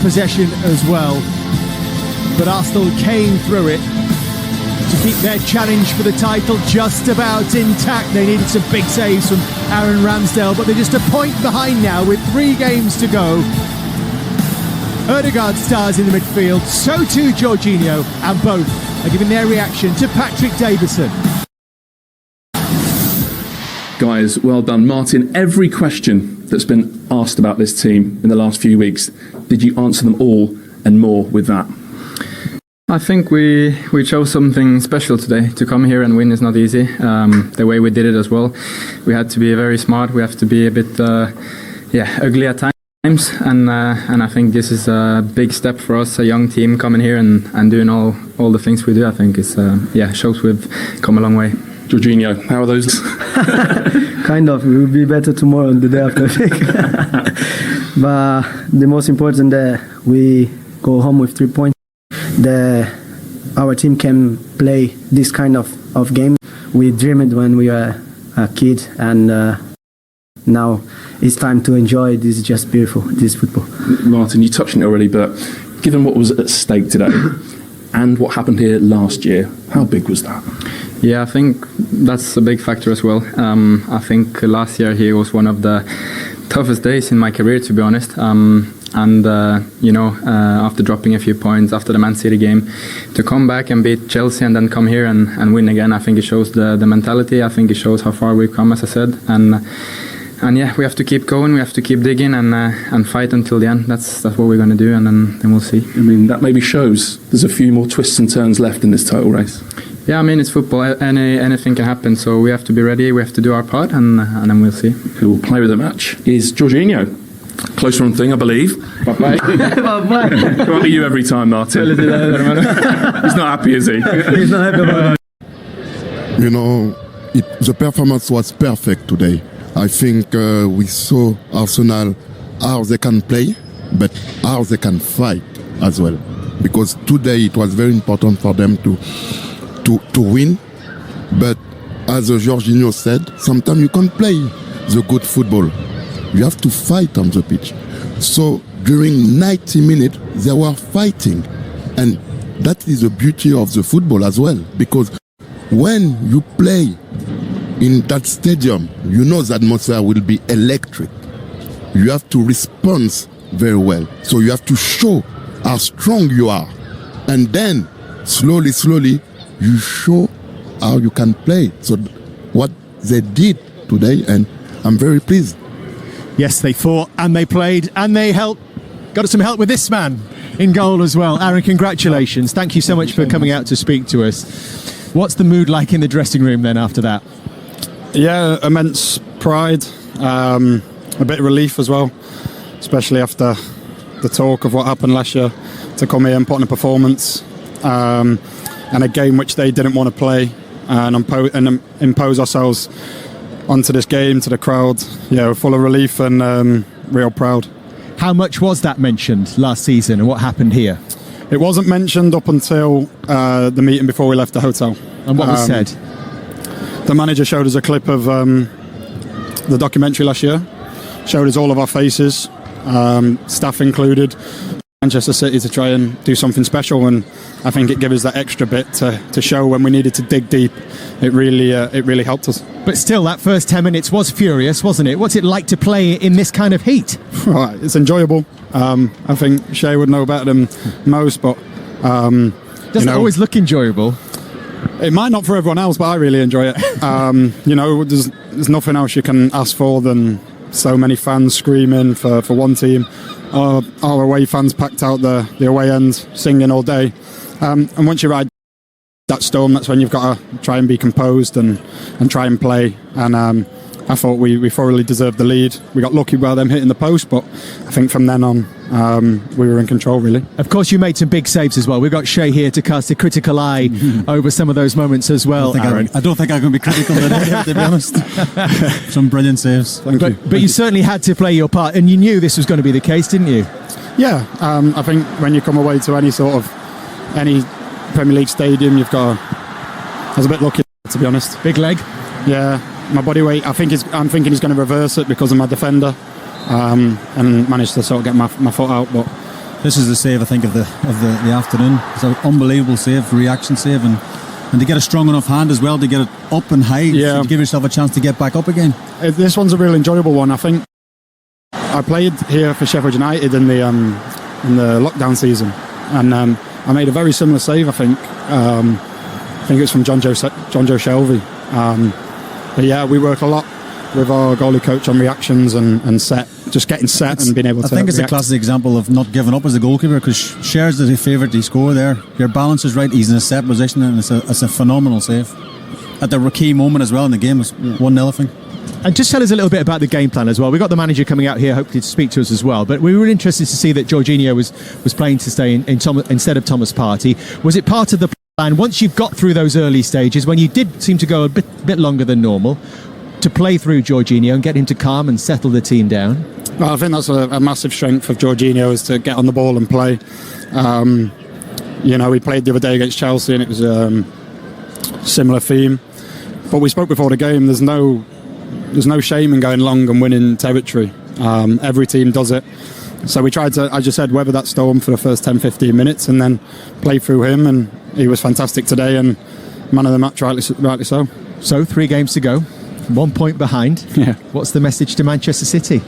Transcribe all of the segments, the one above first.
possession as well. But Arsenal came through it to keep their challenge for the title just about intact. They needed some big saves from Aaron Ramsdale, but they're just a point behind now with 3 games to go. Ødegaard stars in the midfield, so too Jorginho, and both are giving their reaction to Patrick Davison. Guys, well done. Martin, every question that's been asked about this team in the last few weeks, did you answer them all and more with that? I think we chose something special today. To come here and win is not easy. The way we did it as well, we had to be very smart. We have to be a bit ugly at times. And I think this is a big step for us, a young team coming here and doing all the things we do. I think it's shows we've come a long way. Jorginho, how are those? Kind of. We will be better tomorrow and the day after, I think. But the most important that we go home with 3 points. Our team can play this kind of game. We dreamed when we were a kid, and now it's time to enjoy. This is just beautiful, this football. Martin, you touched on it already, but given what was at stake today and what happened here last year, how big was that? Yeah, I think that's a big factor as well. I think last year here was one of the toughest days in my career, to be honest. After dropping a few points after the Man City game, to come back and beat Chelsea and then come here and win again, I think it shows the mentality. I think it shows how far we've come, as I said. And yeah, we have to keep going. We have to keep digging and fight until the end. That's what we're going to do, and then we'll see. I mean, that maybe shows there's a few more twists and turns left in this title race. Yeah, I mean, it's football. Anything can happen. So we have to be ready. We have to do our part, and then we'll see. Who will play with the match is Jorginho. Close run thing, I believe. Bye-bye. It won't be you every time, Martin. He's not happy, is he? He's not happy. You know, the performance was perfect today. I think we saw Arsenal how they can play, but how they can fight as well. Because today it was very important for them to win. But as Jorginho said, sometimes you can't play the good football. You have to fight on the pitch. So during 90 minutes, they were fighting. And that is the beauty of the football as well. Because when you play in that stadium, you know the atmosphere will be electric. You have to respond very well. So you have to show how strong you are. And then, slowly, you show how you can play. So what they did today, and I'm very pleased. Yes, they fought and they played and they got some help with this man in goal as well. Aaron, congratulations. Thank you so much for coming out to speak to us. What's the mood like in the dressing room then after that? Yeah, immense pride, a bit of relief as well, especially after the talk of what happened last year, to come here and put in a performance and a game which they didn't want to play and impose ourselves onto this game, to the crowd. Yeah, we're full of relief and real proud. How much was that mentioned last season and what happened here? It wasn't mentioned up until the meeting before we left the hotel. And what was said? The manager showed us a clip of the documentary last year, showed us all of our faces, staff included, Manchester City, to try and do something special, and I think it gave us that extra bit to show when we needed to dig deep. It really helped us. But still, that first 10 minutes was furious, wasn't it? What's it like to play in this kind of heat? Right, it's enjoyable. I think Shay would know better than most, but doesn't always look enjoyable. It might not for everyone else, but I really enjoy it. There's nothing else you can ask for than so many fans screaming for one team. Our away fans packed out the away end, singing all day. And once you ride that storm, that's when you've got to try and be composed and try and play. And I thought we thoroughly deserved the lead. We got lucky by them hitting the post, but I think from then on we were in control, really. Of course, you made some big saves as well. We've got Shay here to cast a critical eye over some of those moments as well, Aaron. I don't think I'm going to be critical today, to be honest. Some brilliant saves. Thank you. But you certainly had to play your part, and you knew this was going to be the case, didn't you? Yeah, I think when you come away to any Premier League stadium, you've got I was a bit lucky, to be honest. Big leg? Yeah, my body weight, I'm thinking he's going to reverse it because of my defender, and managed to sort of get my foot out, but This is the save, I think, of the afternoon. It's an unbelievable save, reaction save, and to get a strong enough hand as well to get it up and high, to give yourself a chance to get back up again. This one's a real enjoyable one. I think I played here for Sheffield United in the lockdown season, and I made a very similar save. I think it was from John Joe Shelby. But yeah, we work a lot with our goalie coach on reactions and set, just getting set and being able to. I think it's a classic example of not giving up as a goalkeeper, because Sher's the favourite to score there. Your balance is right. He's in a set position, and it's a phenomenal save at the key moment as well in the game. It's 1-0, I think. And just tell us a little bit about the game plan as well. We've got the manager coming out here, hopefully to speak to us as well. But we were interested to see that Jorginho was playing to stay instead of Thomas Partey. Was it part of the plan, once you got through those early stages, when you did seem to go a bit longer than normal, to play through Jorginho and get him to calm and settle the team down? Well, I think that's a massive strength of Jorginho, is to get on the ball and play. We played the other day against Chelsea, and it was a similar theme. But we spoke before the game, there's no shame in going long and winning territory. Every team does it. So we tried to, as you said, weather that storm for the first 10-15 minutes and then play through him, and he was fantastic today, and man of the match, rightly so. So 3 games to go, 1 point behind. Yeah. What's the message to Manchester City?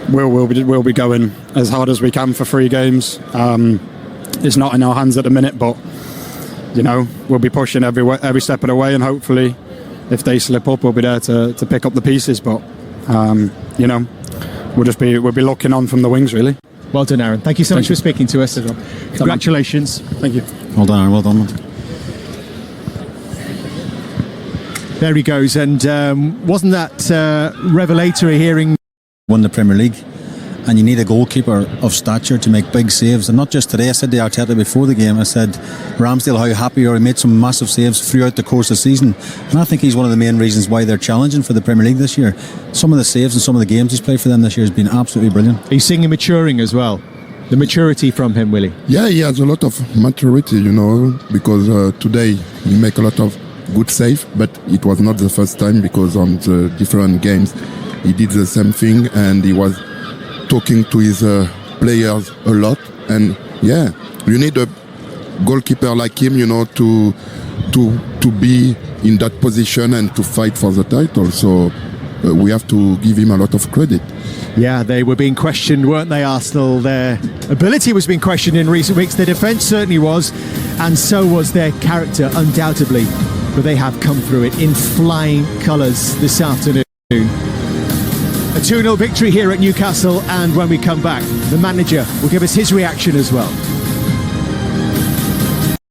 We'll be going as hard as we can for 3 games. It's not in our hands at the minute, but we'll be pushing every step of the way, and hopefully, if they slip up, we'll be there to pick up the pieces. But we'll be looking on from the wings, really. Well done, Aaron. Thank you so much for speaking to us. Congratulations. Thank you. Well done, Aaron. Well done. There he goes. And wasn't that revelatory hearing? Won the Premier League, and you need a goalkeeper of stature to make big saves. And not just today. I said to Arteta before the game, I said, Ramsdale, how happy you are. He made some massive saves throughout the course of the season, and I think he's one of the main reasons why they're challenging for the Premier League this year. Some of the saves and some of the games he's played for them this year has been absolutely brilliant. He's seeing him maturing as well. The maturity from him, Willie. Yeah, he has a lot of maturity, because today he make a lot of good save, but it was not the first time, because on the different games he did the same thing, and he was talking to his players a lot. And yeah, you need a goalkeeper like him, to be in that position and to fight for the title. So we have to give him a lot of credit. Yeah, they were being questioned, weren't they, Arsenal? Their ability was being questioned in recent weeks. Their defence certainly was, and so was their character, undoubtedly. But they have come through it in flying colours this afternoon. A 2-0 victory here at Newcastle, and when we come back, the manager will give us his reaction as well.